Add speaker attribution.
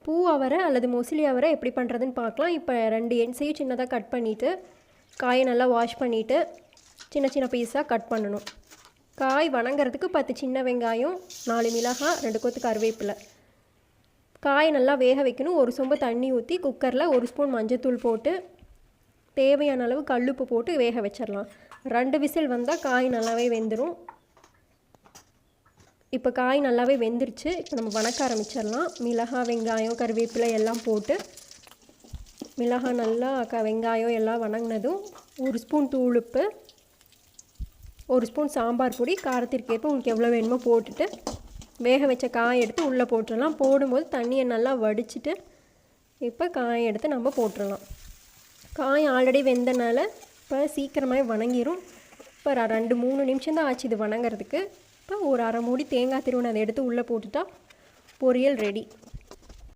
Speaker 1: பூ அவரை அல்லது மொசிலி அவரை எப்படி பண்ணுறதுன்னு பார்க்கலாம். இப்போ 2 எண்ட்ஸையும் சின்னதாக கட் பண்ணிவிட்டு காயை நல்லா வாஷ் பண்ணிவிட்டு சின்ன சின்ன பீஸாக கட் பண்ணணும். காய் வணங்கிறதுக்கு 10 சின்ன வெங்காயம், 4 மிளகாய், 2 கொத்து கருவேப்பிலை. காய் நல்லா வேக வைக்கணும். 1 சொம்பு தண்ணி ஊற்றி குக்கரில் 1 ஸ்பூன் மஞ்சத்தூள் போட்டு தேவையான அளவு கல்லுப்பு போட்டு வேக வச்சிடலாம். 2 விசில் வந்தால் காய் நல்லாவே வெந்துடும். இப்போ காய் நல்லாவே வெந்துருச்சு. இப்போ நம்ம வணக்க ஆரம்பிச்சிடலாம். மிளகாய், வெங்காயம், கருவேப்பிலை எல்லாம் போட்டு மிளகாய் நல்லா வெங்காயம் எல்லாம் வணங்கினதும் 1 ஸ்பூன் தூளுப்பு, 1 ஸ்பூன் சாம்பார் பொடி, காரத்திற்கேற்ப உங்களுக்கு எவ்வளோ வேணுமோ போட்டுட்டு வேக வச்ச காய் எடுத்து உள்ளே போட்டுடலாம். போடும்போது தண்ணியை நல்லா வடிச்சிட்டு இப்போ காயை எடுத்து நம்ம போட்டுடலாம். காய் ஆல்ரெடி வெந்தனால இப்போ சீக்கிரமாக வணங்கிடும். இப்போ 2-3 நிமிஷம் தான் ஆச்சு இது வணங்கிறதுக்கு. இப்போ ஒரு அரை மூடி தேங்காய் திருவனை அதை எடுத்து உள்ளே போட்டுட்டா பொரியல் ரெடி.